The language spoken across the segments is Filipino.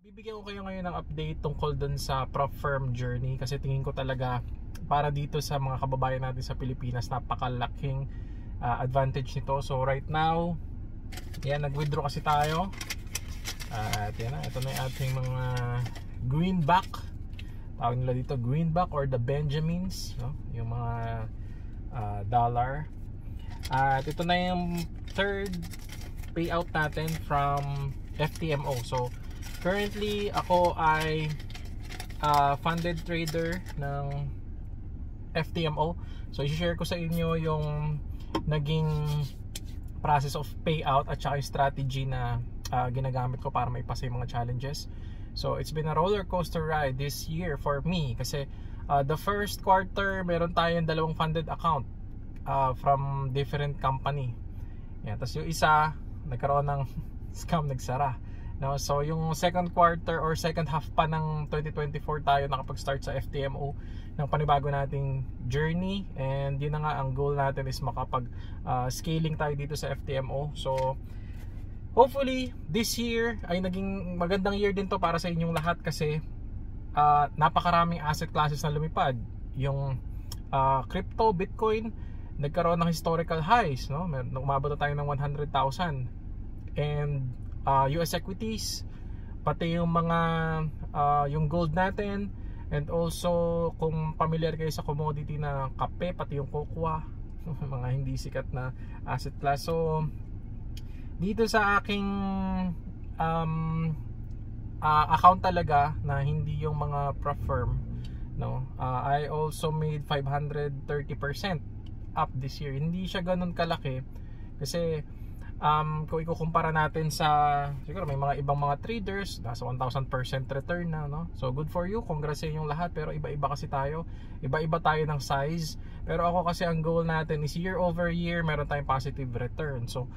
Bibigyan ko kayo ngayon ng update tungkol dun sa prop firm journey kasi tingin ko talaga para dito sa mga kababayan natin sa Pilipinas napakalaking advantage nito. So right now, yan, nag-withdraw kasi tayo at yan na, ito na yung ating mga greenback, tawag nila dito greenback or the Benjamins, no? Yung mga dollar. At ito na yung third payout natin from FTMO. So currently ako ay funded trader ng FTMO. So i-share ko sa inyo yung naging process of payout at saka yung strategy na ginagamit ko para maipasa yung mga challenges. So it's been a roller coaster ride this year for me kasi the first quarter meron tayong dalawang funded account from different company. Yan, tapos yung isa nagkaroon ng scam, nagsara. No, so yung second quarter or second half pa ng 2024 tayo nakapag-start sa FTMO ng panibago nating journey, and yun na nga ang goal natin is makapag scaling tayo dito sa FTMO. So hopefully this year ay naging magandang year din to para sa inyong lahat kasi napakaraming asset classes na lumipad. Yung crypto, Bitcoin nagkaroon ng historical highs, no? Umabot na tayo ng 100,000, and US equities, pati yung mga yung gold natin, and also kung familiar kayo sa commodity na kape, pati yung cocoa, mga hindi sikat na asset class. So dito sa aking account talaga na hindi yung mga prop firm, no, I also made 530% up this year. Hindi siya ganun kalaki kasi kung ikukumpara natin sa siguro may mga ibang mga traders nasa 1000% return na, no? So good for you, congrats sa inyong lahat, pero iba-iba kasi tayo, iba-iba tayo ng size. Pero ako kasi ang goal natin is year over year meron tayong positive return. So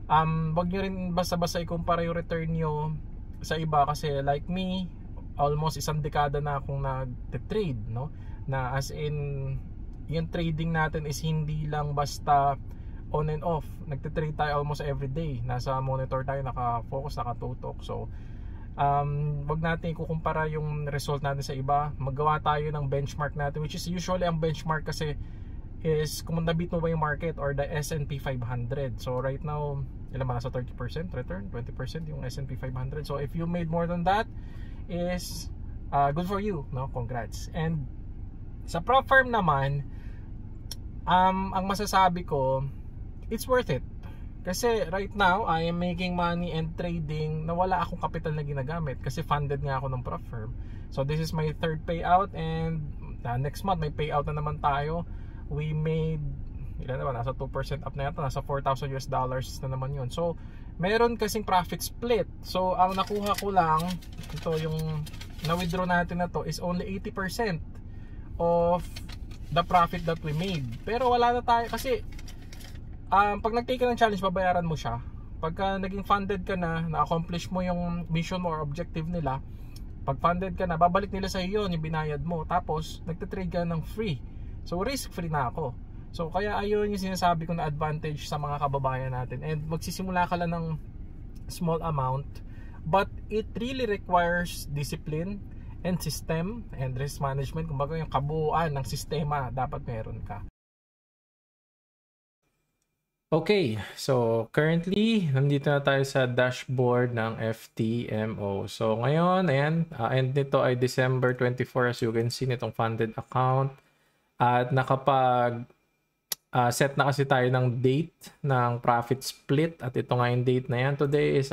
wag nyo rin basta-basta ikumpara yung return nyo sa iba kasi like me, almost isang dekada na akong nag-trade, no? Na as in yung trading natin is hindi lang basta on and off. Nagte-trade tayo almost every day. Nasa monitor tayo, naka-focus, naka-tutok. So wag natin ikukumpara yung result natin sa iba. Maggawa tayo ng benchmark natin, which is usually ang benchmark kasi is kung nabit mo ba yung market or the S&P 500. So right now, ilan ba, nasa 30% return, 20% yung S&P 500. So if you made more than that, is good for you, no? Congrats. And sa prop firm naman, ang masasabi ko, it's worth it. Kasi right now, I am making money and trading na wala akong capital na ginagamit kasi funded nga ako ng prop firm. So this is my third payout, and next month may payout na naman tayo. We made, ilan naman, nasa 2% up na yata, nasa $4,000 na naman yun. So meron kasing profit split. So ang nakuha ko lang, ito yung na-withdraw natin na to, is only 80% of the profit that we made. Pero wala na tayo kasi pag nag-take ka ng challenge, babayaran mo siya. Pagka naging funded ka na-accomplish mo yung mission mo or objective nila, pag funded ka na, babalik nila sa iyo yung binayad mo. Tapos nagte-trade ka ng free. So risk free na ako. So kaya ayun yung sinasabi ko na advantage sa mga kababayan natin. And magsisimula ka lang ng small amount, but it really requires discipline and system and risk management. Kumbaga yung kabuuan ng sistema dapat meron ka. Okay, so currently nandito na tayo sa dashboard ng FTMO. So ngayon, ayan, end nito ay December 24, as you can see, nitong funded account. At nakapag set na kasi tayo ng date ng profit split, at ito nga yung date na yan. Today is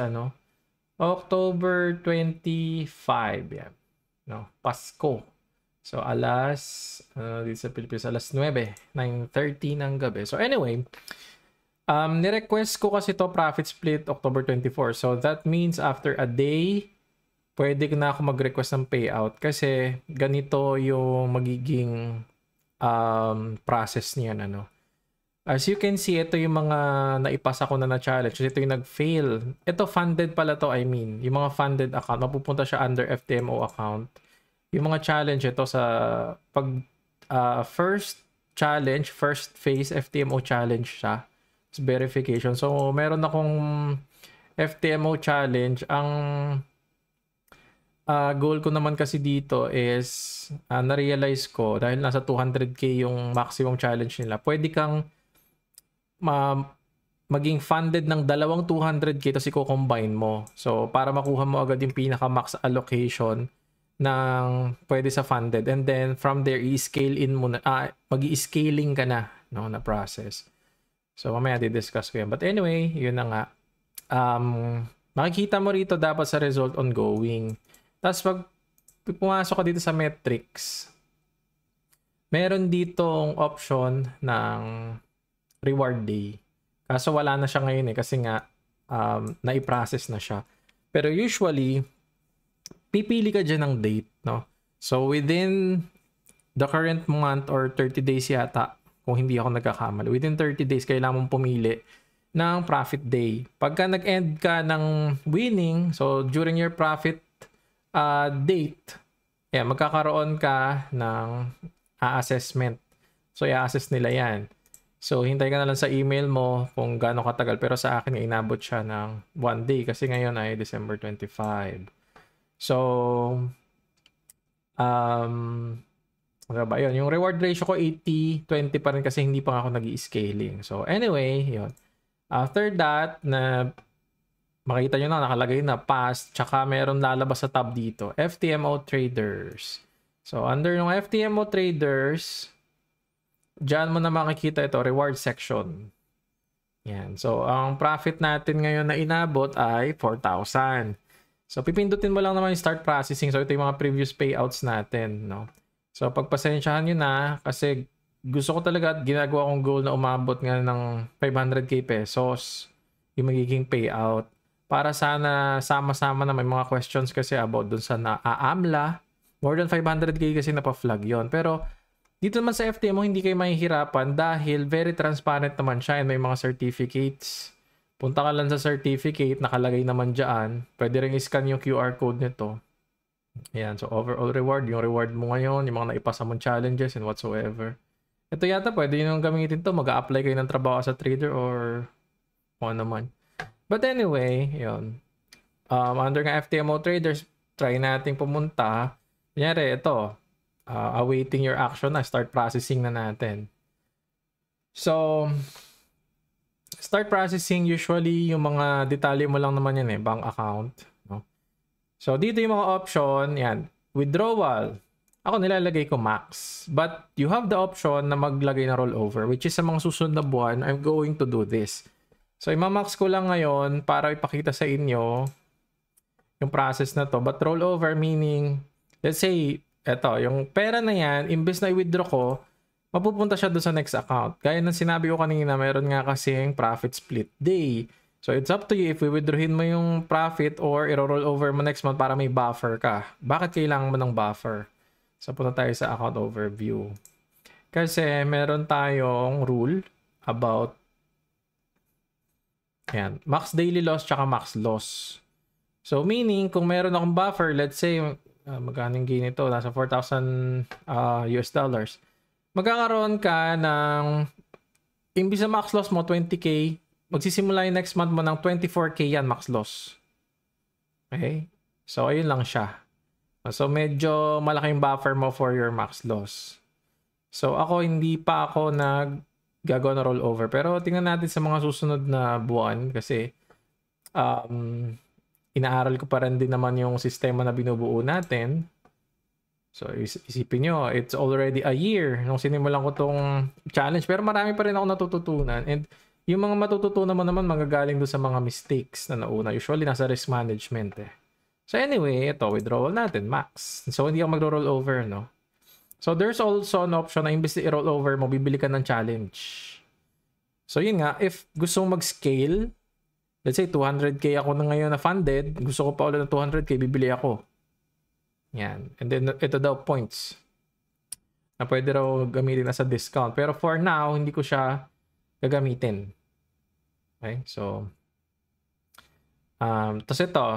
October 25, yan, no, Pasko. So alas dito sa Pilipinas alas 9:30 ng gabi. So anyway, ni-request ko kasi to profit split October 24. So that means after a day, pwede na ako mag-request ng payout kasi ganito yung magiging process niyan, ano. As you can see, ito yung mga naipasa ko na challenge. Ito yung nag-fail. Ito funded pala to, I mean. Yung mga funded account, mapupunta siya under FTMO account. Yung mga challenge, ito sa pag first challenge, first phase FTMO challenge siya. Verification. So meron akong FTMO challenge. Ang goal ko naman kasi dito is na-realize ko dahil nasa 200k yung maximum challenge nila. Pwede kang maging funded ng dalawang 200k tapos i-combine mo. So, para makuha mo agad yung pinaka-max allocation ng pwede sa funded. And then, from there, i-scale in mo na, mag-i-scaling ka na, no, na process. So, mamaya di-discuss ko yan. But anyway, yun na nga. Makikita mo rito dapat sa result ongoing. Tapos, pag pumasok ka dito sa metrics, meron ditong option ng reward day. Kaso wala na siya ngayon kasi nga na-i-process na siya. Pero usually, pipili ka dyan ng date, no? So, within the current month or 30 days yata, kung hindi ako nagkakamali, within 30 days, kailangan mong pumili ng profit day. Pagka nag-end ka ng winning, so during your profit date, magkakaroon ka ng assessment. So, i-assess nila yan. So, hintay ka na lang sa email mo kung gaano katagal. Pero sa akin, inabot siya ng 1 day kasi ngayon ay December 25. So, ano ba yun? Yung reward ratio ko 80-20 pa rin kasi hindi pa ako nag-i-scaling. So, anyway, yun. After that, na makita nyo na, nakalagay na past, tsaka meron lalabas sa tab dito, FTMO Traders. So, under yung FTMO Traders, diyan mo na makikita ito, reward section. Yan. So, ang profit natin ngayon na inabot ay 4,000. So, pipindutin mo lang naman yung start processing. So, ito yung mga previous payouts natin, no? So, pagpasensyahan nyo na kasi gusto ko talaga at ginagawa kong goal na umabot nga ng 500k pesos yung magiging payout. Para sana sama-sama na may mga questions kasi about dun sa na-aamla. More than 500k kasi napaflag yon. Pero, dito naman sa FTMO, hindi kayo mahihirapan dahil very transparent naman siya and may mga certificates. Punta ka lang sa certificate, nakalagay naman dyan. Pwede rin i-scan yung QR code nito. Ayan, so overall reward, yung reward mo ngayon, yung mga naipasa mong challenges and whatsoever. Ito yata, pwede nyo gamitin to. Mag-a-apply kayo ng trabaho sa trader or kung ano man. But anyway, yun. Under nga FTMO Traders, try natin pumunta. Kunyari, ito. Awaiting your action na, start processing na natin. So, start processing, usually yung mga detalye mo lang naman yan bank account. No? So, dito yung mga option, yan, withdrawal. Ako nilalagay ko max. But you have the option na maglagay na rollover, which is sa mga susunod na buwan, I'm going to do this. So, imamax ko lang ngayon para ipakita sa inyo yung process na to. But rollover meaning, let's say, eto, yung pera na yan, imbes na i-withdraw ko, mapupunta siya doon sa next account. Gaya ng sinabi ko kanina, meron nga kasing profit split day. So, it's up to you if withdrawin mo yung profit or i-roll over mo next month para may buffer ka. Bakit kailangan mo ng buffer? So, punta tayo sa account overview. Kasi meron tayong rule about max daily loss tsaka max loss. So, meaning, kung meron akong buffer, let's say, magkano yung gain ito? Nasa 4,000 US dollars. Magkakaroon ka ng, imbis na max loss mo, 20k, magsisimula yung next month mo ng 24k yan, max loss. Okay? So, ayun lang siya. So, medyo malaking buffer mo for your max loss. So, ako, hindi pa ako gagawa na rollover. Pero, tingnan natin sa mga susunod na buwan kasi, inaaral ko pa rin din naman yung sistema na binubuo natin. So, isipin nyo, it's already a year nung sinimulan ko tong challenge. Pero marami pa rin ako natututunan. And yung mga matututunan mo naman, magagaling doon sa mga mistakes na nauna. Usually, nasa risk management So, anyway, ito, withdrawal natin, max. So, hindi ako magro-roll over, no? So, there's also an option na imbes na i-roll over mo, bibili ka ng challenge. So, yun nga, if gusto mong mag-scale, let's say 200k ako na ngayon na funded, gusto ko pa ulit ng 200k, bibili ako. Yan. And then ito daw points na pwede raw gamitin as a discount. Pero for now, hindi ko siya gagamitin. Okay? So, tapos ito,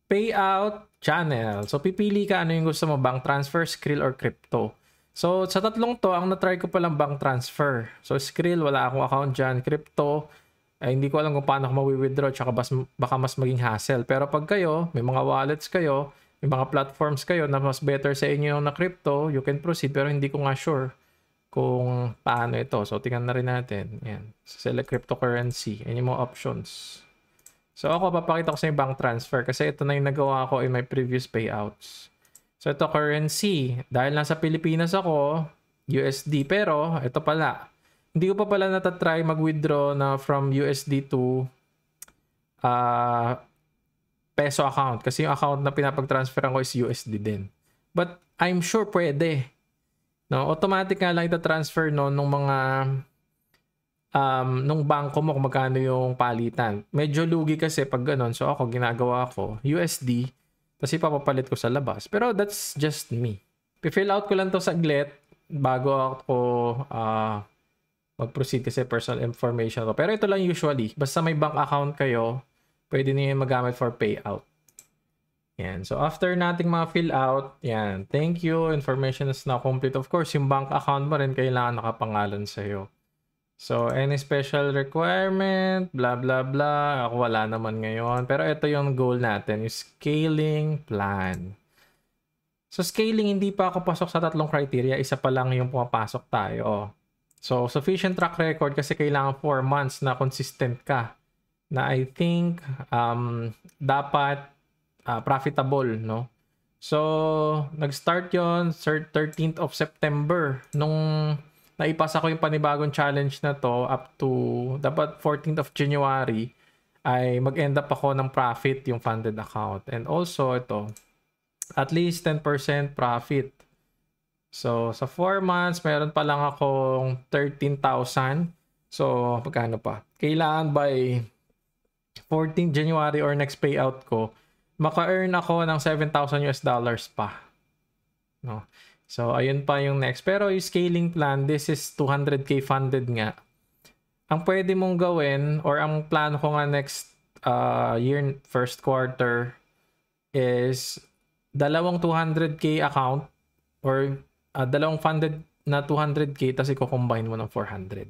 payout channel. So, pipili ka ano yung gusto mo, bank transfer, Skrill, or crypto. So, sa tatlong to, ang na-try ko palang bank transfer. So, Skrill, wala akong account dyan. Crypto, hindi ko alam kung paano ako mawi-withdraw tsaka baka mas maging hassle. Pero pag kayo, may mga wallets kayo, may mga platforms kayo na mas better sa inyo na crypto, you can proceed, pero hindi ko nga sure kung paano ito. So, tingnan na rin natin. Yan. Select cryptocurrency. Yan yung mga options. So, ako, papakita ko sa yung bank transfer kasi ito na yung nagawa ko in my previous payouts. So, ito currency. Dahil nasa Pilipinas ako, USD. Pero, ito pala. Hindi ko pa pala natatry mag-withdraw na from USD to peso account. Kasi yung account na pinapag-transferan ko is USD din. But, I'm sure pwede. No, automatic nga lang ita-transfer no nung mga nung bangko mo kung magkano yung palitan. Medyo lugi kasi pag ganun. So ako ginagawa ko USD kasi ipapapalit ko sa labas. Pero that's just me. I-fill out ko lang to saglit bago ako mag-proceed kasi personal information to. Pero ito lang usually. Basta may bank account kayo, pwede niyo yung magamit for payout. Yan. So, after nating mga fill out, yan. Thank you. Information is now complete. Of course, yung bank account mo rin kailangan nakapangalan sa'yo. So, any special requirement, blah, blah, blah. Ako wala naman ngayon. Pero ito yung goal natin, yung scaling plan. So, scaling, hindi pa ako pasok sa tatlong criteria. Isa pa lang yung pumapasok tayo. So, sufficient track record kasi kailangan 4 months na consistent ka. Na I think, dapat profitable, no? So, nag-start yon 13th of September nung naipasa ko yung panibagong challenge na to up to dapat 14th of January ay mag-end up ako ng profit yung funded account. And also ito, at least 10% profit. So, sa 4 months, meron pa lang akong 13,000. So, magkano pa? Kailangan by 14th January or next payout ko, maka-earn ako ng $7,000 pa. No? So, ayun pa yung next. Pero yung scaling plan, this is 200k funded nga. Ang pwede mong gawin, or ang plano ko nga next year, first quarter, is dalawang 200k account, or dalawang funded na 200k, tapos i-combine mo ng 400.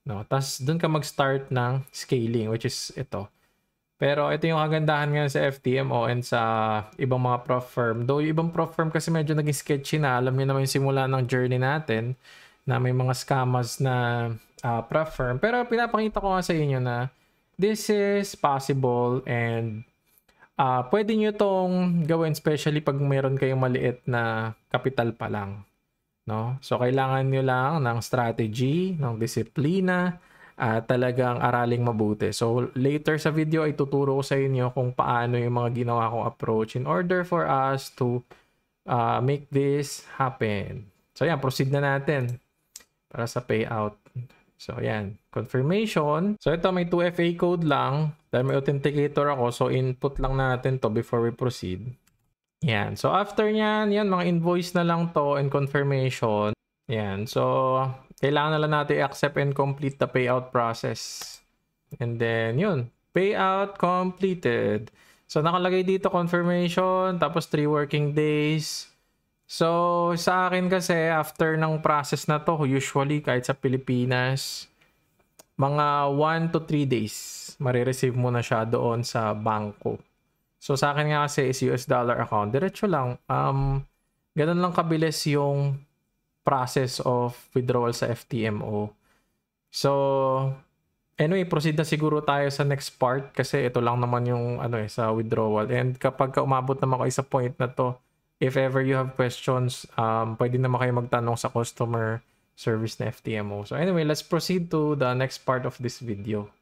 No? Tapos, dun ka mag-start ng scaling, which is ito. Pero ito yung kagandahan nga sa FTMO and sa ibang mga prof firm. Though yung ibang prof firm kasi medyo naging sketchy na. Alam niyo naman yung simula ng journey natin na may mga scammers na prof firm. Pero pinapakita ko nga sa inyo na this is possible and pwede nyo tong gawin especially pag meron kayong maliit na capital pa lang. No? So kailangan nyo lang ng strategy, ng disiplina, talagang araling mabuti. So, later sa video ay tuturo ko sa inyo kung paano yung mga ginawa kong approach in order for us to make this happen. So, yan. Proceed na natin para sa payout. So, yan. Confirmation. So, ito may 2FA code lang. Dahil may authenticator ako. So, input lang natin to before we proceed. Yan. So, after nyan, yan, mga invoice na lang to and confirmation. Yan. So, kailangan na lang natin i-accept and complete the payout process. And then, yun. Payout completed. So, nakalagay dito confirmation, tapos 3 working days. So, sa akin kasi, after ng process na to, usually, kahit sa Pilipinas, mga 1 to 3 days, marireceive mo na siya doon sa bangko. So, sa akin nga kasi is US dollar account. Diretso lang. Ganun lang kabilis yung process of withdrawal sa FTMO. So, anyway, proceed na siguro tayo sa next part kasi ito lang naman yung sa withdrawal. And kapag umabot naman kayo sa point na to, if ever you have questions, pwede naman kayo magtanong sa customer service na FTMO. So anyway, let's proceed to the next part of this video.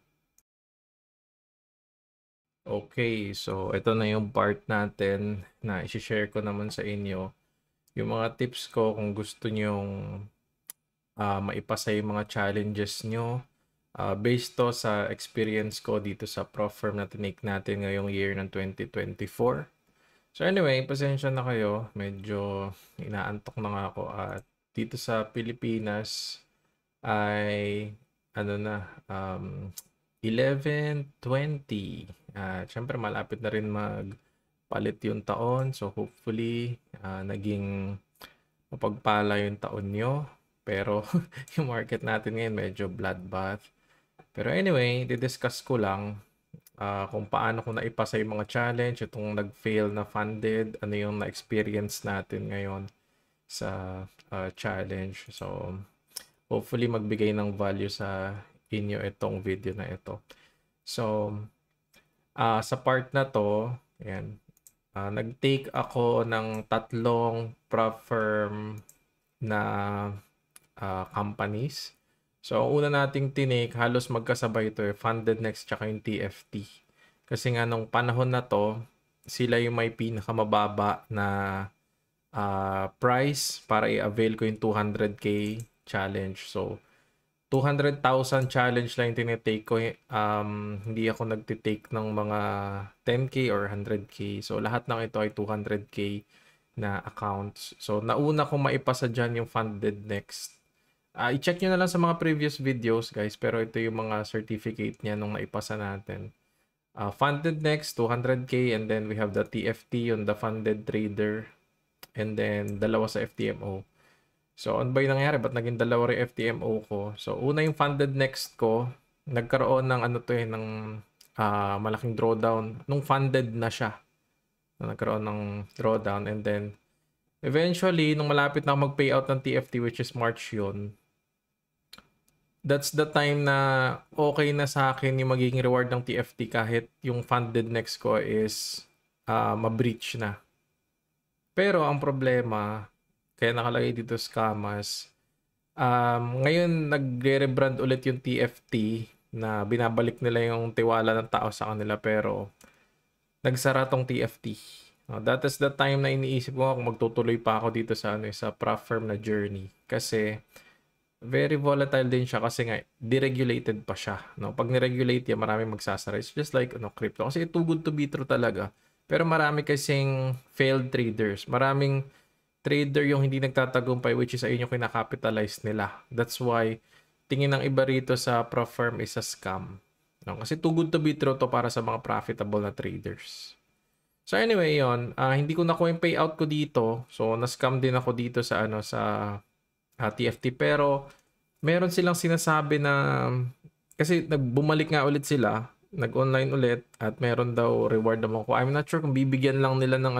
Okay, so ito na yung part natin na i-share ko naman sa inyo. Yung mga tips ko kung gusto nyong maipasa yung mga challenges nyo based to sa experience ko dito sa prof firm na tinake natin ngayong year ng 2024. So anyway, pasensya na kayo. Medyo inaantok na nga ako. At dito sa Pilipinas ay 11:20. Siyempre malapit na rin palit yung taon. So hopefully naging mapagpala yung taon nyo. Pero yung market natin ngayon medyo bloodbath. Pero anyway, didiscuss ko lang kung paano ko naipasa yung mga challenge, itong nag-fail na funded, ano yung na-experience natin ngayon sa challenge. So, hopefully magbigay ng value sa inyo itong video na ito. So, sa part na to, ayan, nag-take ako ng tatlong prop firm na companies. So, ang una nating tinake, halos magkasabay ito, Funded Next tsaka yung TFT. Kasi nga nung panahon na to, sila yung may pinakamababa na price para i-avail ko yung 200k challenge. So, 200,000 challenge lang yung tinitake ko. Hindi ako nagtitake ng mga 10k or 100k. So, lahat ng ito ay 200k na accounts. So, nauna kong maipasa dyan yung Funded Next. I-check nyo na lang sa mga previous videos, guys. Pero ito yung mga certificate niya nung naipasa natin. Funded Next, 200k. And then we have the TFT, yung the Funded Trader. And then, dalawa sa FTMO. So, ano ba yung nangyari? Ba't naging dalawa rin FTMO ko? So, una yung Funded Next ko. Nagkaroon ng ng malaking drawdown. Nung funded na siya. Nagkaroon ng drawdown. And then, eventually, nung malapit na ako mag-payout ng TFT, which is March yun, that's the time na okay na sa akin yung magiging reward ng TFT kahit yung Funded Next ko is ma-breach na. Pero ang problema, kaya nakalagay dito scammers, ngayon nagre-rebrand ulit yung TFT na binabalik nila yung tiwala ng tao sa kanila pero nagsara tong TFT. That is the time na iniisip ko kung magtutuloy pa ako dito sa sa prop firm na journey kasi very volatile din siya kasi nga deregulated pa siya, no? Pag ni-regulate yan, marami magsasara. It's just like crypto kasi too good to be true talaga. Pero marami kasing failed traders. Maraming trader yung hindi nagtatagumpay which is ayun yung kinakapitalize nila. That's why tingin ng iba rito sa prop firm is a scam. No? Kasi too good to be true to para sa mga profitable na traders. So anyway, yon, hindi ko nakuha yung payout ko dito. So na-scam din ako dito sa sa TFT pero meron silang sinasabi na kasi nagbumalik nga ulit sila, nag-online ulit at meron daw reward naman ko. I'm not sure kung bibigyan lang nila ng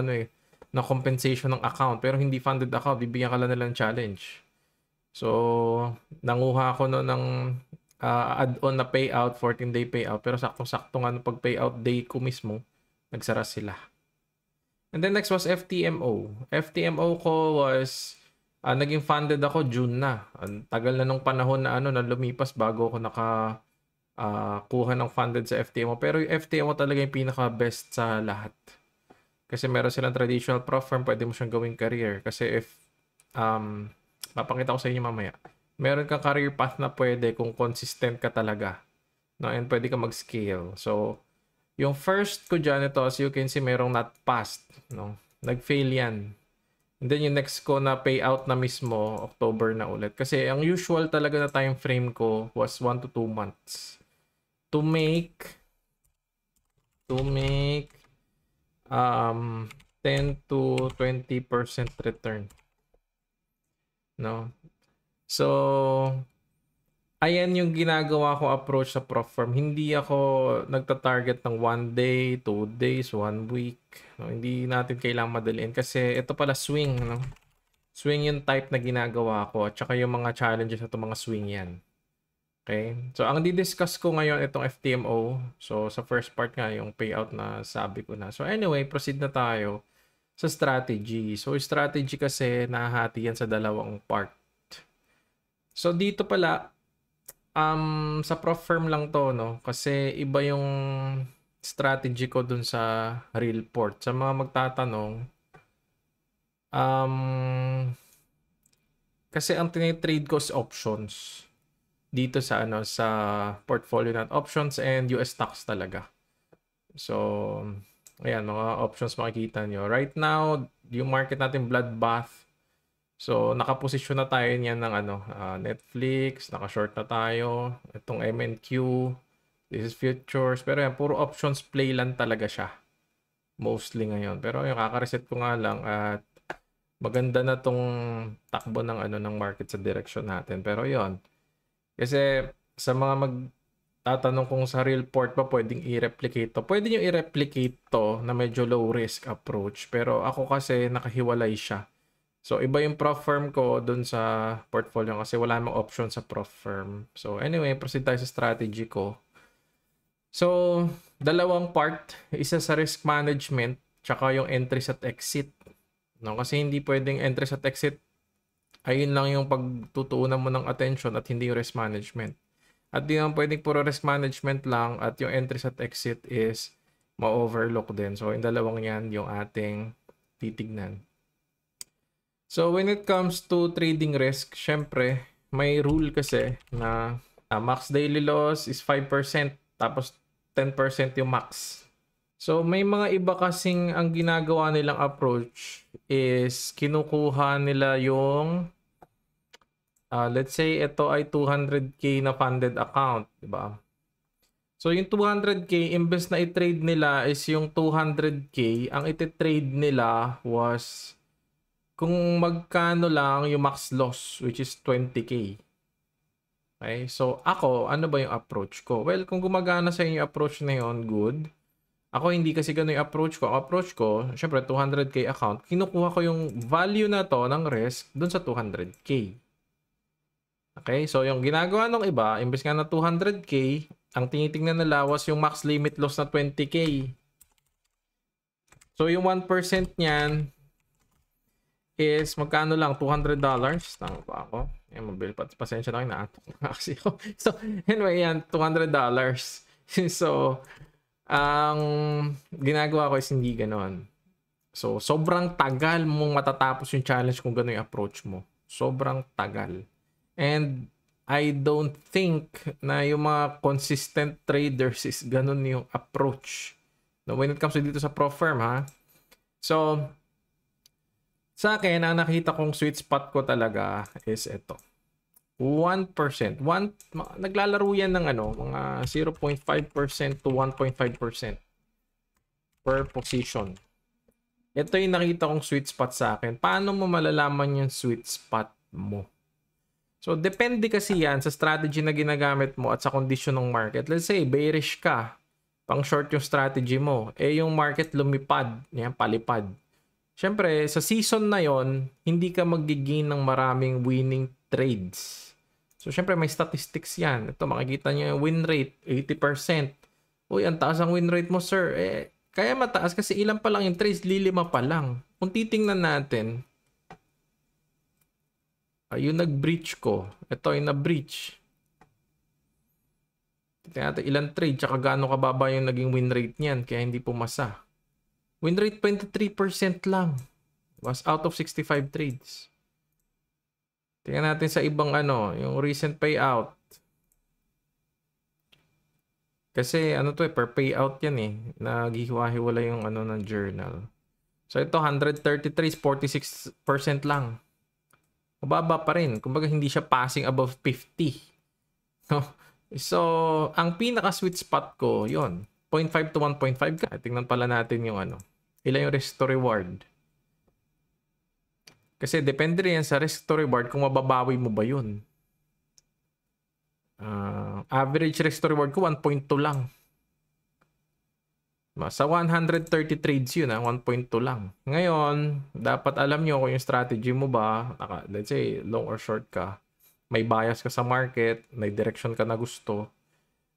na compensation ng account pero hindi funded account, bibigyan ka lang nila ng challenge. So, nanguha ako ng add-on na payout, 14-day payout pero saktong-sakto nga pag payout day ko mismo, nagsara sila. And then next was FTMO. FTMO ko was naging funded ako June na. Ang tagal na nung panahon na na lumipas bago ako kuha ng funded sa FTMO. Pero yung FTMO talaga yung pinaka-best sa lahat. Kasi meron silang traditional prop firm, pwede mo siyang gawing career. Kasi if, papakita ko sa inyo mamaya, meron kang career path na pwede kung consistent ka talaga. No? And pwede ka mag-scale. So, yung first ko dyan, ito, as you can see, merong not passed. No? Nag-fail yan. And then yung next ko na payout na mismo, October na ulit. Kasi ang usual talaga na time frame ko was 1 to 2 months. To make 10 to 20% return. No? So, ayan yung ginagawa ko approach sa prop firm. Hindi ako nagta-target ng 1 day, 2 days, 1 week. No, hindi natin kailangang madaliin kasi ito pala swing, no? Swing yung type na ginagawa ko at saka yung mga challenges at mga swing yan. Okay? So, ang di-discuss ko ngayon itong FTMO. So, sa first part nga yung payout na sabi ko na. So, anyway, proceed na tayo sa strategy. So, strategy kasi nahahati yan sa dalawang part. So, dito pala, sa prop firm lang to, no? Kasi iba yung strategy ko dun sa real port. Sa mga magtatanong, kasi ang tinitrade ko is options dito sa sa portfolio natin, options and US stocks talaga. So, ayan, mga options makikita nyo. Right now, yung market natin bloodbath. So, nakaposisyon na tayo niyan ng Netflix, naka-short na tayo. Itong MNQ, this is futures. Pero yan, puro options play lang talaga siya. Mostly ngayon. Pero yung kaka-reset ko nga lang at maganda na tong takbo ng ng market sa direction natin. Pero yon. Kasi sa mga tatanong kung sa real port ba pwedeng i-replicate to. Pwede nyo i-replicate to na medyo low risk approach. Pero ako kasi nakahiwalay siya. So, iba yung prop firm ko dun sa portfolio kasi wala namang option sa prop firm. So, anyway, proceed tayo sa strategy ko. So, dalawang part. Isa sa risk management, tsaka yung entries at exit. No? Kasi hindi pwedeng entries at exit. Ayun lang yung pagtutuunan mo ng attention at hindi yung risk management. At di naman pwedeng puro risk management lang at yung entries at exit is ma-overlook din. So, yung dalawang yan yung ating titignan. So, when it comes to trading risk, syempre, may rule kasi na max daily loss is 5%, tapos 10% yung max. So, may mga iba kasing ang ginagawa nilang approach is kinukuha nila yung, let's say, ito ay 200k na funded account, diba? So, yung 200k, imbes na i-trade nila is yung 200k, ang iti-trade nila was kung magkano lang yung max loss, which is 20k. Okay? So, ako, ano ba yung approach ko? Well, kung gumagana sa inyo yung approach na yun, good. Ako, hindi kasi ganun yung approach ko. Ang approach ko, syempre, 200k account. Kinukuha ko yung value na to ng risk dun sa 200k. Okay? So, yung ginagawa ng iba, imbes nga na 200k, ang tinitingnan nila was yung max limit loss na 20k. So, yung 1% niyan, is magkano lang? $200. Tama ba ako? Yan, mabili pa. Pasensya na kayo, naatok na kasi ako. So, anyway, yan, $200. So, ang ginagawa ko is hindi ganon. So, sobrang tagal mong matatapos yung challenge kung gano'n yung approach mo. Sobrang tagal. And I don't think na yung mga consistent traders is ganon yung approach. Now, when it comes to dito sa pro firm, ha? So, sa akin, ang nakita kong sweet spot ko talaga is ito. 1%. Naglalaro yan ng mga 0.5% to 1.5% per position. Ito yung nakita kong sweet spot sa akin. Paano mo malalaman yung sweet spot mo? So, depende kasi yan sa strategy na ginagamit mo at sa condition ng market. Let's say, bearish ka. Pang short yung strategy mo. Eh, yung market lumipad. Yan, palipad. Siyempre, sa season na yon, hindi ka mag-gain ng maraming winning trades. So, siyempre, may statistics yan. Ito, makikita nyo yung win rate, 80%. Uy, ang taas ang win rate mo, sir. Eh, kaya mataas kasi ilan pa lang yung trades, lilima pa lang. Kung titingnan natin, yung nag-breach ko. Ito, yung na-breach. Tingnan natin ilang trade, tsaka gaano kababa yung naging win rate niyan, kaya hindi pumasa. Win rate 23% lang. Was out of 65 trades. Tingnan natin sa ibang yung recent payout. Kasi per payout yan eh. Naghihiwa-hiwala yung ng journal. So ito 133 is 46% lang. Mababa pa rin. Kumbaga hindi siya passing above 50. So, ang pinaka sweet spot ko, yon 0.5 to 1.5 ka. Tingnan pala natin yung ilan yung risk to reward. Kasi depende rin sa risk to reward kung mababawi mo ba yun. Average risk to reward ko 1.2 lang. Sa 130 trades yun, 1.2 lang. Ngayon, dapat alam nyo kung yung strategy mo ba, let's say long or short ka, may bias ka sa market, may direction ka na gusto.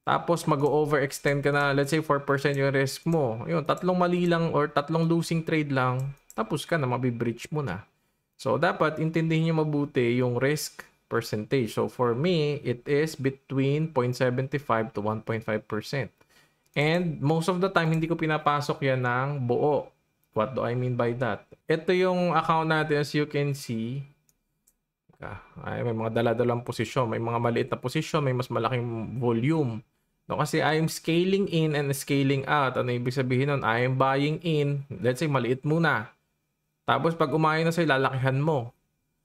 Tapos mag-overextend ka na, let's say 4% yung risk mo. Yun, tatlong mali lang or tatlong losing trade lang, tapos ka na, mabibreach mo na. So, dapat intindihin nyo mabuti yung risk percentage. So, for me, it is between 0.75 to 1.5%. And most of the time, hindi ko pinapasok yan ng buo. What do I mean by that? Ito yung account natin, as you can see. Ay, may mga dala-dalang posisyon, may mga maliit na posisyon, may mas malaking volume. No, kasi I am scaling in and scaling out. Ano ibig sabihin nun? I am buying in. Let's say, maliit muna. Tapos, pag umayon na sa'yo, lalakihan mo.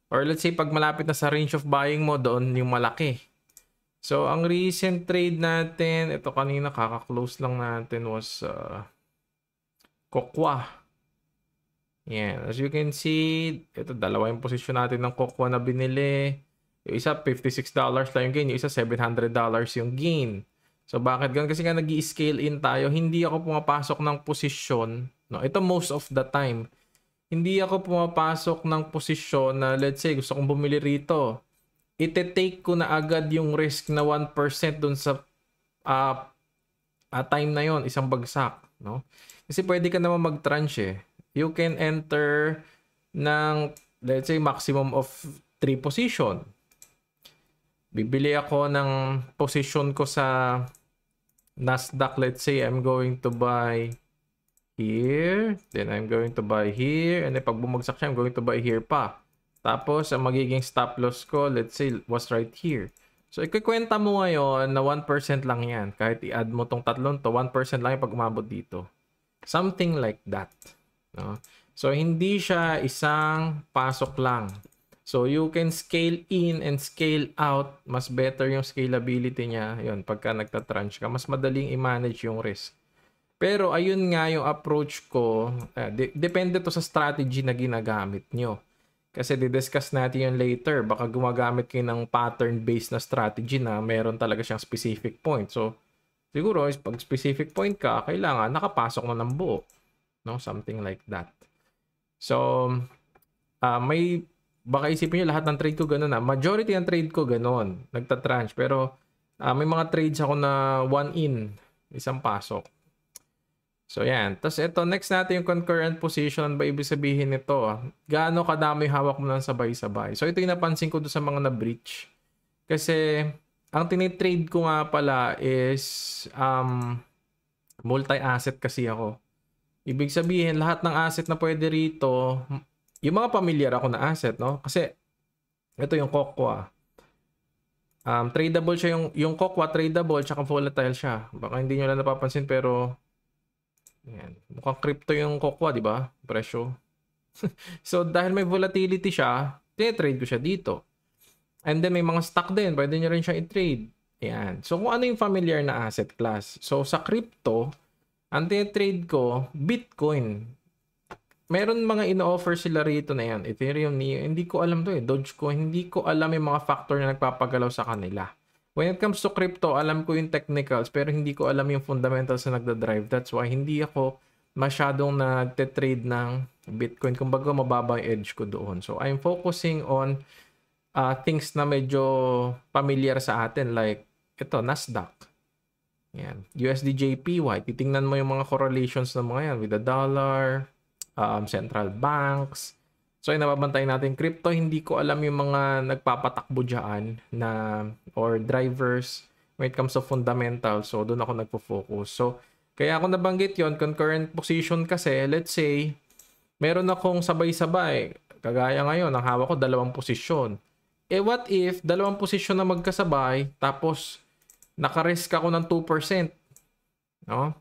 Or let's say, pag malapit na sa range of buying mo, doon yung malaki. So, ang recent trade natin, ito kanina, kaka-close lang natin was Kokwa. Yan. As you can see, ito, dalawa yung posisyon natin ng Kokwa na binili. Yung isa, $56 lang yung gain. Yung isa, $700 yung gain. So bakit ganun? Kasi nga nag-i-scale in tayo, hindi ako pumapasok ng posisyon, no? Ito most of the time. Hindi ako pumapasok ng posisyon na let's say gusto kong bumili rito. Ite-take ko na agad yung risk na 1% dun sa time na yon, isang bagsak, no? Kasi pwede ka naman mag-tranche eh. You can enter ng let's say maximum of 3 position. Bibili ako ng position ko sa Nasdaq, let's say I'm going to buy here, then I'm going to buy here, and then pag bumagsak siya, I'm going to buy here pa. Tapos, ang magiging stop loss ko, let's say, was right here. So, ikikwenta mo ngayon na 1% lang yan. Kahit i-add mo tong tatlong to, 1% lang yung pag umabot dito. Something like that. No? So, hindi siya isang pasok lang. So, you can scale in and scale out. Mas better yung scalability niya. Yun, pagka nagtatranche ka, mas madaling i-manage yung risk. Pero, ayun nga yung approach ko. Depende to sa strategy na ginagamit nyo. Kasi didiscuss natin yun later. Baka gumagamit kayo ng pattern-based na strategy na meron talaga siyang specific point. So, siguro, pag specific point ka, kailangan nakapasok na ng buo. No? Something like that. So, baka isipin nyo lahat ng trade ko ganun na. Majority ng trade ko ganun. Nagtatranche. Pero may mga trades ako na 1 in. Isang pasok. So yan. Tapos ito, next natin yung concurrent position. Ano ba ibig sabihin nito? Gaano kadami hawak mo lang sabay-sabay. So ito yung napansin ko doon sa mga na-breach. Kasi ang tinitrade ko nga pala is multi-asset kasi ako. Ibig sabihin, lahat ng asset na pwede rito, yung mga familiar ako na asset, no? Kasi ito yung Kokwa. Tradable siya yung Kokwa, tradable, tsaka volatile siya. Baka hindi nyo lang napapansin pero yan. Mukhang crypto yung Kokwa, di ba? Presyo. So dahil may volatility siya, tine-trade ko siya dito. And then may mga stock din, pwede nyo rin siya i-trade. Yan. So kung ano yung familiar na asset class. So sa crypto, ang tine-trade ko, Bitcoin. Meron mga ino-offer sila rito na yan. Ethereum, Neo. Hindi ko alam to eh. Dogecoin. Hindi ko alam yung mga factor na nagpapagalaw sa kanila. When it comes to crypto, alam ko yung technicals pero hindi ko alam yung fundamentals na nagda-drive. That's why hindi ako masyadong nagte-trade ng Bitcoin. Kumbaga mababa yung edge ko doon. So I'm focusing on things na medyo familiar sa atin like ito, Nasdaq. Yan. USDJPY. Titingnan mo yung mga correlations ng mga yan with the dollar, central banks. So, yung nababantay natin crypto, hindi ko alam yung mga nagpapatakbo dyan na, or drivers when it comes to fundamentals. So, doon ako nagpo-focus. So, kaya ako nabanggit yon concurrent position kasi, let's say, meron akong sabay-sabay. Kagaya ngayon, ang hawak ko, 2 posisyon. Eh, what if, 2 posisyon na magkasabay, tapos, naka-risk ako ng 2%. No?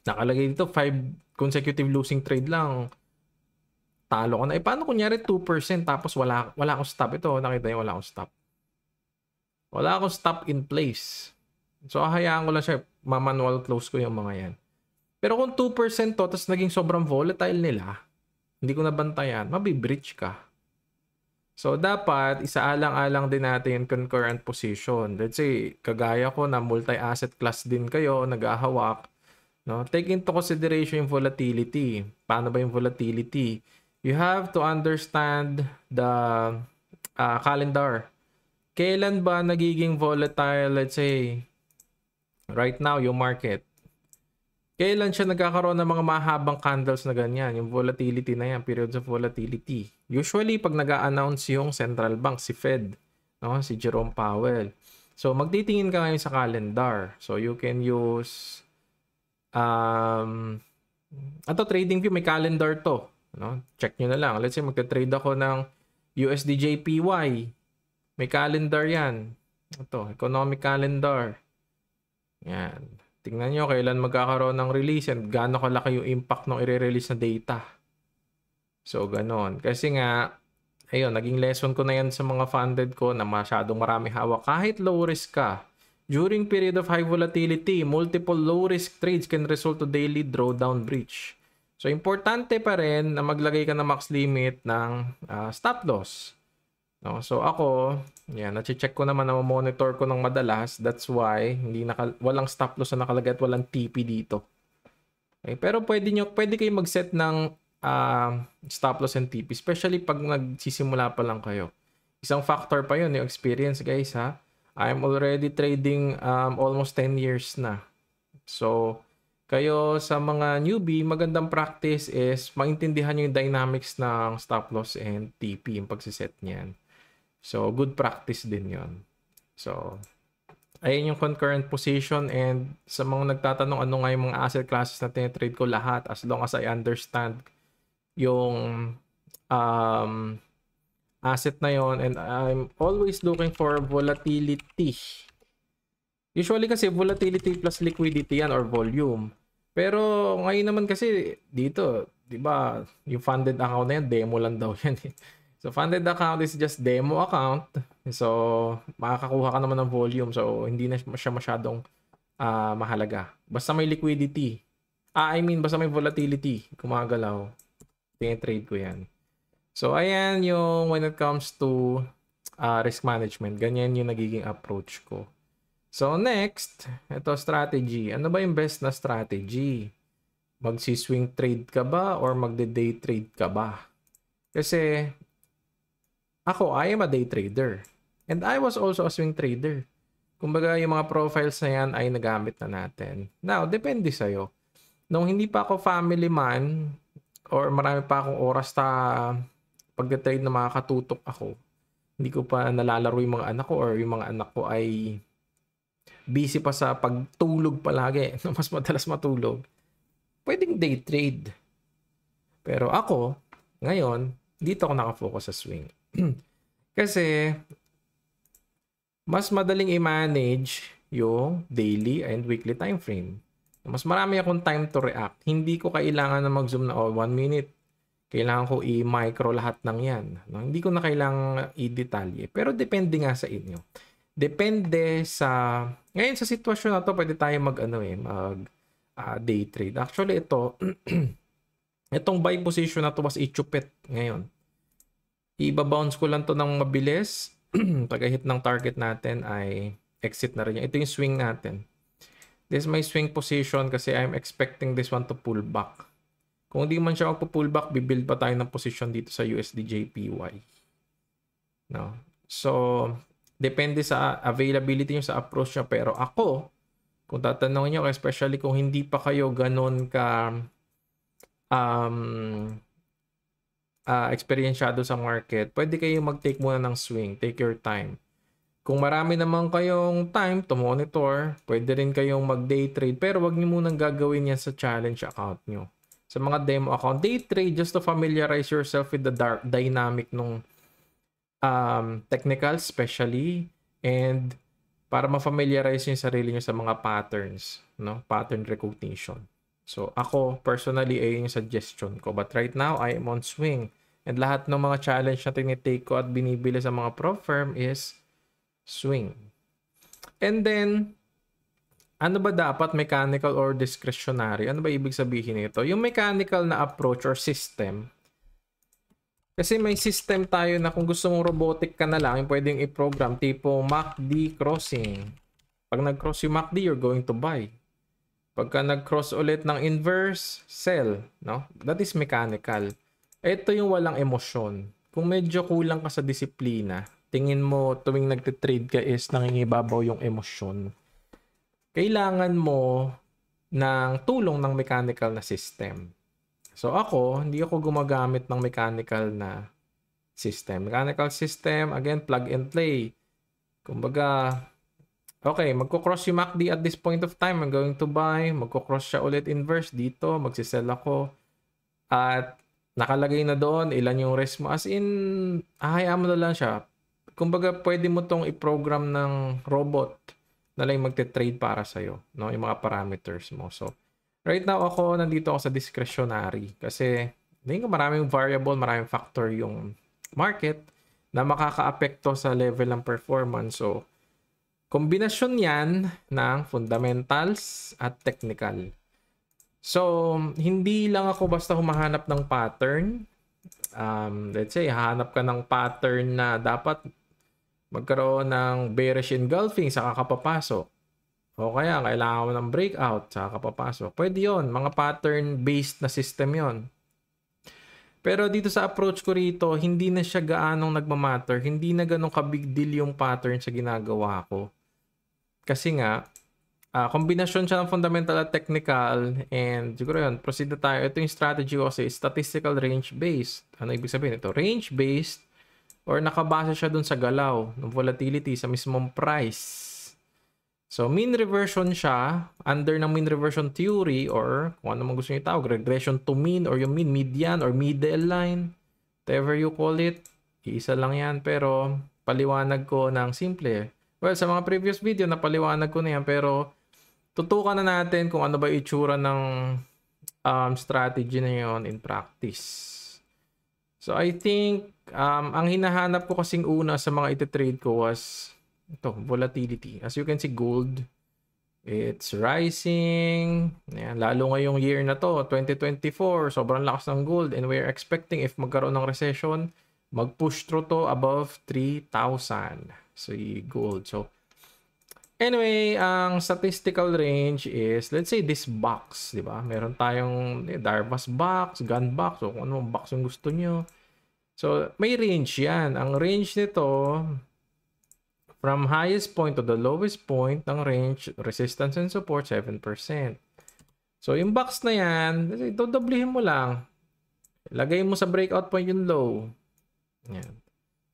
Nakalagay dito, 5 consecutive losing trade lang. Talo ko na. Eh, paano kunyari 2% tapos wala akong stop? Ito, nakita niyo, wala akong stop. Wala akong stop in place. So, hayaan ko lang siya. Ma-manual close ko yung mga yan. Pero kung 2% to, tapos naging sobrang volatile nila, hindi ko nabantayan, mabibreach ka. So, dapat, isaalang-alang din natin yung concurrent position. Let's say, kagaya ko na multi-asset class din kayo, nag-ahawak. No? Take into consideration yung volatility. Paano ba yung volatility? You have to understand the calendar. Kailan ba nagiging volatile, let's say, right now, yung market? Kailan siya nagkakaroon ng mga mahabang candles na ganyan? Yung volatility na yan, periods of volatility. Usually, pag nag-a-announce yung central bank, si Fed, no? Si Jerome Powell. So, magtitingin ka ngayon sa calendar. So, you can use Trading View, may calendar to. No? Check nyo na lang. Let's say magte-trade ako ng USDJPY. May calendar yan. Ito, economic calendar. Yan. Tingnan nyo kailan magkakaroon ng release and gaano kalaki yung impact ng i-release na data. So, ganon. Kasi nga, ayun, naging lesson ko na yan sa mga funded ko na masyadong marami hawak. Kahit low risk ka, during period of high volatility, multiple low-risk trades can result to daily drawdown breach. So, importante pa rin na maglagay ka ng max limit ng stop loss. No? So ako, yan, na-check ko naman na monitor ko ng madalas. That's why walang stop loss na nakalagay at walang TP dito. Okay? Pero pwede kayo mag-set ng stop loss and TP, especially pag nagsisimula pa lang kayo. Isang factor pa yun, yung experience guys ha. I'm already trading almost 10 years na. So, kayo sa mga newbie, magandang practice is maintindihan nyo yung dynamics ng stop loss and TP, yung pagsiset niyan. So, good practice din yon. So, ayun yung concurrent position, and sa mga nagtatanong ano nga yung mga asset classes na tinitrade ko, lahat as long as I understand yung asset na yon, and I'm always looking for volatility. Usually kasi volatility plus liquidity yan or volume. Pero ngayon naman kasi dito, 'di ba, yung funded account na yan, demo lang daw yan. So funded account is just demo account. So makakakuha ka naman ng volume. So hindi na siya masyadong mahalaga. Basta may liquidity. Basta may volatility, gumagalaw. Trade ko yan. So ayan yung when it comes to risk management. Ganyan yung nagiging approach ko. So next, ito strategy. Ano ba yung best na strategy? Magsi-swing trade ka ba or magde-day trade ka ba? Kasi ako, I am a day trader. And I was also a swing trader. Kumbaga, yung mga profiles na yan ay nagamit na natin. Now, depende sa'yo. Nung hindi pa ako family man or marami pa akong oras pagde-trade na makakatutok ako, hindi ko pa nalalaro yung mga anak ko or yung mga anak ko ay busy pa sa pagtulog palagi, mas madalas matulog, pwedeng day trade. Pero ako, ngayon, dito ako nakafocus sa swing. Kasi, mas madaling i-manage yung daily and weekly time frame. Mas marami akong time to react. Hindi ko kailangan na mag-zoom na 1 minute. Kailangan ko i-micro lahat ng yan. No? Hindi ko na kailangan i-detalye. Pero depende nga sa inyo. Depende sa ngayon sa sitwasyon na to, pwede tayo mag day trade. Actually ito itong buy position na to was ichupit ngayon. Iba-bounce ko lang to ng mabilis. Pag-hit ng target natin ay exit na rin yan. Ito yung swing natin. This is my swing position kasi I'm expecting this one to pull back. Kung hindi man siya magpo-pull back, bibuild pa tayo ng position dito sa USD/JPY. No? So depende sa availability nyo, sa approach nyo. Pero ako, kung tatanungin nyo, especially kung hindi pa kayo ganun ka experiensyado sa market, pwede kayo mag-take muna ng swing. Take your time. Kung marami naman kayong time to monitor, pwede rin kayong mag-day trade. Pero wag nyo munang gagawin yan sa challenge account nyo. Sa mga demo account, day trade just to familiarize yourself with the dynamic nung technical especially, and para ma-familiarize yung sarili nyo sa mga patterns, no? Pattern recognition. So ako personally ay yung suggestion ko, but right now I am on swing, and lahat ng mga challenge na tinitake ko at binibili sa mga prop firm is swing. And then ano ba dapat, mechanical or discretionary? Ano ba ibig sabihin nito? Yung mechanical na approach or system, kasi may system tayo na kung gusto mong robotic ka na lang, yung pwedeng i-program tipo MACD crossing. Pag nag-cross yung MACD, you're going to buy. Pagka nag-cross ulit ng inverse, sell. No? That is mechanical. Ito yung walang emosyon. Kung medyo kulang ka sa disiplina, tingin mo tuwing nagtitrade ka is nangingibabaw yung emosyon. Kailangan mo ng tulong ng mechanical na system. So ako, hindi ako gumagamit ng mechanical na system. Mechanical system, again, plug and play. Kumbaga, okay, magko-cross yung MACD at this point of time, I'm going to buy. Magko-cross siya ulit inverse dito, magsisell ako. At nakalagay na doon, ilan yung risk mo. As in, ahayaan mo na lang siya. Kumbaga, pwede mo tong i-program ng robot na lang magte-trade para sa'yo, no? Yung mga parameters mo. So, right now ako, nandito ako sa discretionary kasi hindi ko maraming variable, maraming factor yung market na makaka-apekto sa level ng performance. So, kombinasyon yan ng fundamentals at technical. So, hindi lang ako basta humahanap ng pattern. let's say, hahanap ka ng pattern na dapat magkaroon ng bearish engulfing saka ka papasok. O kaya, kailangan mo ng breakout saka ka papasok. Pwede yun. Mga pattern-based na system yon. Pero dito sa approach ko rito, hindi na siya gaanong nagmamatter. Hindi na ganong ka-big deal yung pattern sa ginagawa ko. Kasi nga, kombinasyon siya ng fundamental at technical. And siguro yun, proceed na tayo. Ito yung strategy ko kasi statistical range-based. Ano ibig sabihin ito? Range-based or nakabase siya dun sa galaw ng volatility sa mismong price. So, mean reversion siya under ng mean reversion theory or kung ano man gusto niyo tawag, regression to mean or yung mean median or middle line, whatever you call it. Iisa lang yan pero paliwanag ko ng simple. Well, sa mga previous video napaliwanag ko na yan pero tutukan na natin kung ano ba itsura ng strategy na yon in practice. So, I think ang hinahanap ko kasing una sa mga iti-trade ko was ito, volatility. As you can see, gold, it's rising. Ayan, lalo ngayong year na to, 2024, sobrang lakas ng gold. And we're expecting if magkaroon ng recession, mag-push through to above 3,000. So, gold. So, anyway, ang statistical range is, let's say, this box. Diba? Meron tayong Darvas box, gun box, o kung anong box yung gusto nyo. So, may range yan. Ang range nito, from highest point to the lowest point ng range, resistance and support, 7%. So, yung box na yan, dodoblihin mo lang. Lagay mo sa breakout point yung low. Yan.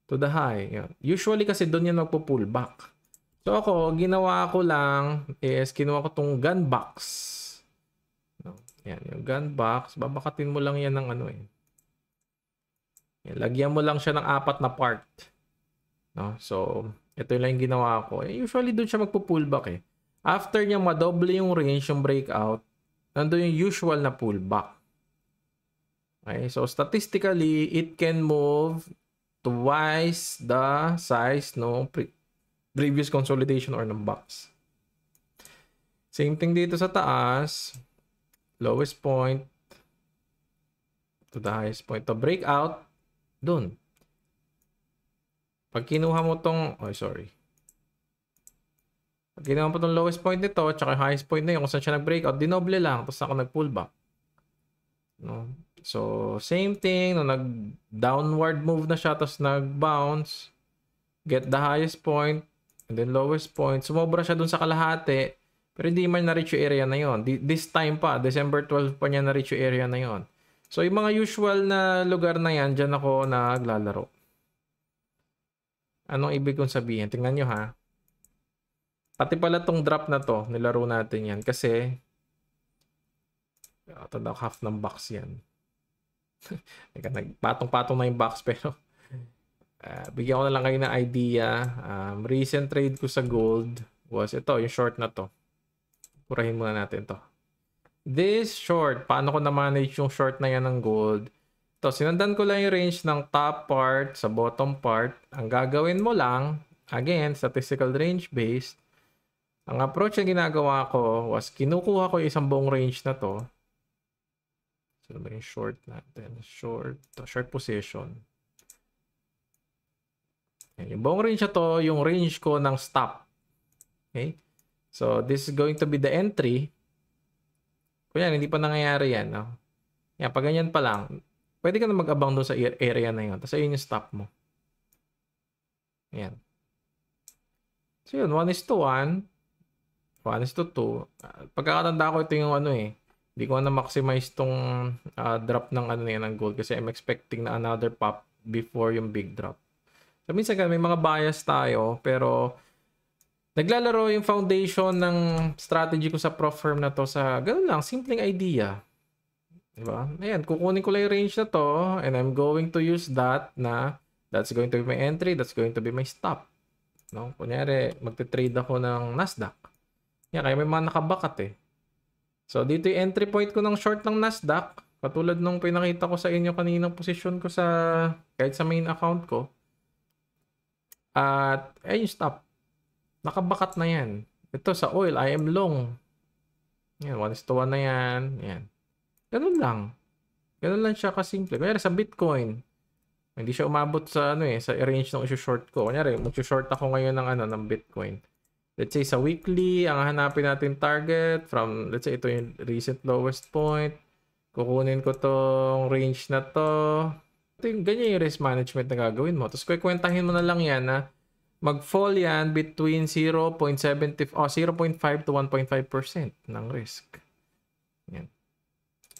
To the high. Yan. Usually kasi doon yan magpo-pull back. So, ako, ginawa ko lang is, kinuha ko tong gun box. Yan, yung gun box. Babakatin mo lang yan ng ano eh. Yan, lagyan mo lang siya ng 4 na part. No? So, ito lang yung ginawa ko. Usually, doon siya magpo-pullback eh. After niya madoble yung range, yung breakout, nandun yung usual na pullback. Okay? So, statistically, it can move twice the size no previous consolidation or ng box. Same thing dito sa taas. Lowest point to the highest point. To breakout, dun. Pag kinuha mo tong, Pag kinuha mo tong lowest point nito, tsaka highest point na yun, kung saan siya nag-breakout, dinoble lang, tapos ako nag-pullback. No? So, same thing, no, nag-downward move na siya, tapos nag-bounce, get the highest point, and then lowest point, sumobra siya dun sa kalahati, pero hindi man na-reach yung area na yun. This time pa, December 12 pa niya na-reach yung area na yun. So, yung mga usual na lugar na yan, dyan ako naglalaro. Anong ibig kong sabihin? Tingnan nyo ha. Pati pala tong drop na to, nilaro natin yan. Kasi, ito daw half ng box yan. Patong-patong na yung box pero bigyan ko na lang kayo ng idea. Recent trade ko sa gold was ito, yung short na to. Purahin muna natin to. This short, paano ko na-manage yung short na yan ng gold? So, sinundan ko lang yung range ng top part sa bottom part. Ang gagawin mo lang, again, statistical range based. Ang approach na ginagawa ko was kinukuha ko yung isang buong range na to. So, ba yung short natin? Short position. Yan, yung buong range na to, yung range ko ng stop. Okay? So, this is going to be the entry. Kunya, hindi pa nangyayari yan. No? Yan, pag ganyan pa lang, pwede ka na mag-abang doon sa area na yun. Tapos ayun yung stop mo. Ayan. So yun, 1:1. 1:2. Pagkakatanda ko ito yung ano eh. Hindi ko na maximize tong drop ng ano yan ng gold. Kasi I'm expecting na another pop before yung big drop. So minsan may mga bias tayo. Pero naglalaro yung foundation ng strategy ko sa prof firm na to sa ganun lang, simpleng idea. Diba? Ayan, kukunin ko lang yung range na to and I'm going to use that na that's going to be my entry, that's going to be my stop. No? Kunyari, magte-trade ako ng Nasdaq. Yan, kaya may mga nakabakat eh. So, dito yung entry point ko ng short ng Nasdaq. Katulad nung pinakita ko sa inyo kaninang posisyon ko sa kahit sa main account ko. At, ayun yung stop. Nakabakat na yan. Ito sa oil, I am long. Yan, 1:1 na yan. Yan. Ganun lang. Ganun lang siya kasimple. Kaya sa Bitcoin, Hindi siya umabot sa ano sa range ng i-short ko. Kunyari, mag-short ako ngayon ng Bitcoin. Let's say sa weekly, ang hanapin natin target from, let's say ito yung recent lowest point. Kukunin ko tong range na to. Ito yung ganyan yung risk management na gagawin mo. Tapos kukwentahin mo na lang yan na mag-fall yan between 0.5 to 1.5% ng risk. Yan.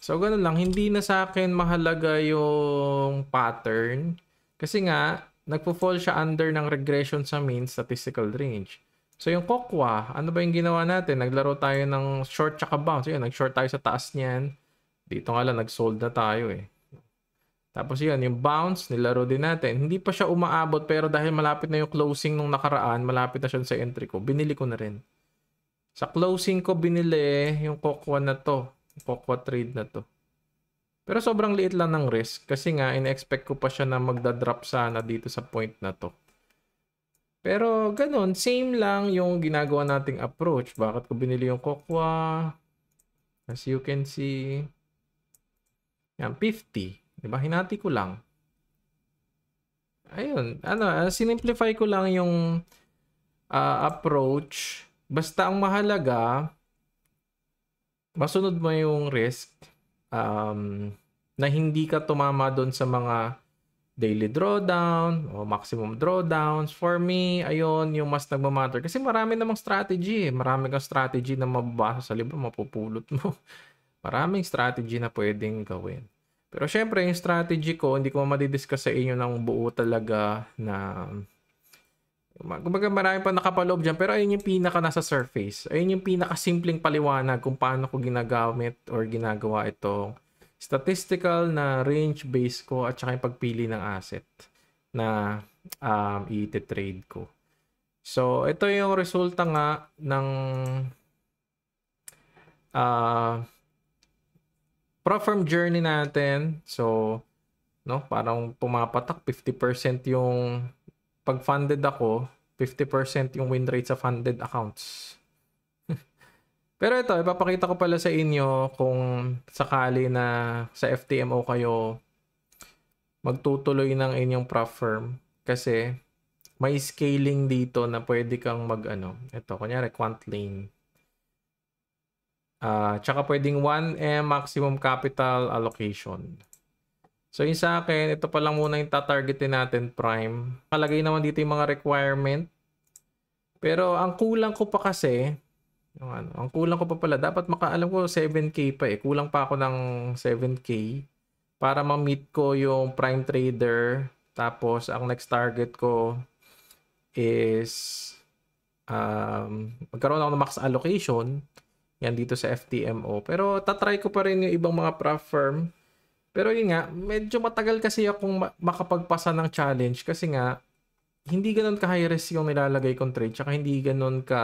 So, ganun lang. Hindi na sa akin mahalaga yung pattern. Kasi nga, nagpo-fall siya under ng regression sa mean statistical range. So, yung KOKWA, ano ba yung ginawa natin? Naglaro tayo ng short tsaka bounce. Yun, nag-short tayo sa taas niyan. Dito nga lang, nag-sold na tayo Tapos yun, yung bounce, nilaro din natin. Hindi pa siya umaabot, pero dahil malapit na yung closing nung nakaraan, malapit na siya sa entry ko, binili ko na rin. Sa closing ko, binili yung KOKWA na to. KOKWA trade na to. Pero sobrang liit lang ng risk kasi nga in-expect ko pa siya na magda-drop sana dito sa point na to. Pero ganun, same lang yung ginagawa nating approach. Bakit ko binili yung KOKWA? As you can see, yan, 50. Diba? Hinati ko lang. Ayun, sinimplify ko lang yung approach. Basta ang mahalaga, masunod mo yung risk na hindi ka tumama doon sa mga daily drawdown o maximum drawdowns. For me, ayun yung mas nagmamatter. Kasi marami namang strategy. Marami kang strategy na mababasa sa libro, mapupulot mo. Maraming strategy na pwedeng gawin. Pero syempre, yung strategy ko, hindi ko madidiscuss sa inyo ng buo talaga na kumbaga marami pa nakapaloob dyan, pero ayun yung pinaka nasa surface. Ayun yung pinaka simpleng paliwanag kung paano ko ginagamit or ginagawa itong statistical na range base ko at saka yung pagpili ng asset na i-trade ko. So, ito yung resulta nga ng Profirm journey natin. So, parang pumapatak 50% yung pag funded ako, 50% yung win rate sa funded accounts. Pero ito, ipapakita ko pala sa inyo kung sakali na sa FTMO kayo magtutuloy ng inyong Profirm kasi may scaling dito na pwede kang ito, kunyari quant lane. Tsaka pwedeng 1M maximum capital allocation. So yung sa akin, ito pa lang muna yung tatargetin natin prime. Kalagay naman dito yung mga requirement. Pero ang kulang ko pa kasi, ang kulang ko pa pala, dapat makaalam ko 7K pa Kulang pa ako ng 7K para ma-meet ko yung prime trader. Tapos ang next target ko is magkaroon ako ng max allocation. Yan dito sa FTMO. Pero tatry ko pa rin yung ibang mga Profirm. Pero yun nga, medyo matagal kasi akong makapagpasa ng challenge kasi nga hindi ganoon ka high risk yung nilalagay kong trade tsaka hindi ganoon ka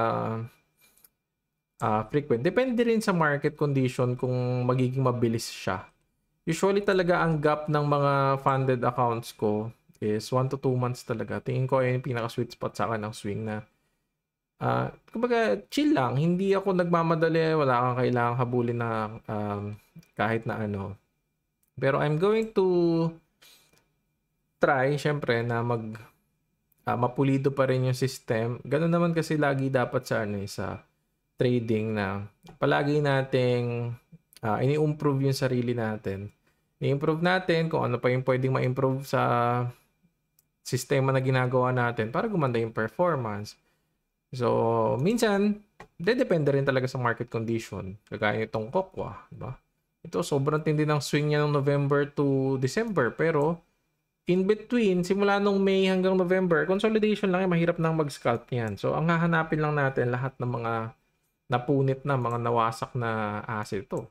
frequent. Depende rin sa market condition kung magiging mabilis siya. Usually talaga ang gap ng mga funded accounts ko is 1 to 2 months talaga. Tingin ko ay yung pinaka sweet spot sa akin ng swing na kumbaga chill lang, hindi ako nagmamadali, wala kang kailangang habulin na kahit na ano. Pero I'm going to try syempre na mapulido pa rin yung system. Ganun naman kasi lagi dapat sa sa trading na palagi nating ini-improve yung sarili natin. I-improve natin kung ano pa yung pwedeng ma-improve sa sistema na ginagawa natin para gumanda yung performance. So, minsan, depende rin talaga sa market condition. Kagaya itong KOKWA, diba? Ito, sobrang tindi ng swing niya ng November to December. Pero, in between, simula nung May hanggang November, consolidation lang mahirap nang mag-scalp niyan. So, ang hahanapin lang natin lahat ng mga napunit na, mga nawasak na asset ito.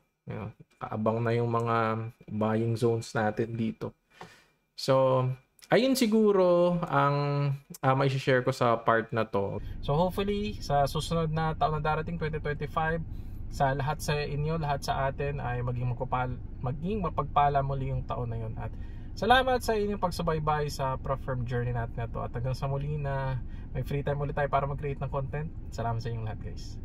Kaabang na yung mga buying zones natin dito. So, ayun siguro ang mai-share ko sa part na to. So hopefully sa susunod na taon na darating 2025, sa lahat sa inyo, lahat sa atin ay maging mapagpala muli yung taon na yun. At salamat sa inyong pagsubaybay sa Profirm journey natin na to. At hanggang sa muli na may free time ulit tayo para mag-create ng content. Salamat sa inyong lahat guys.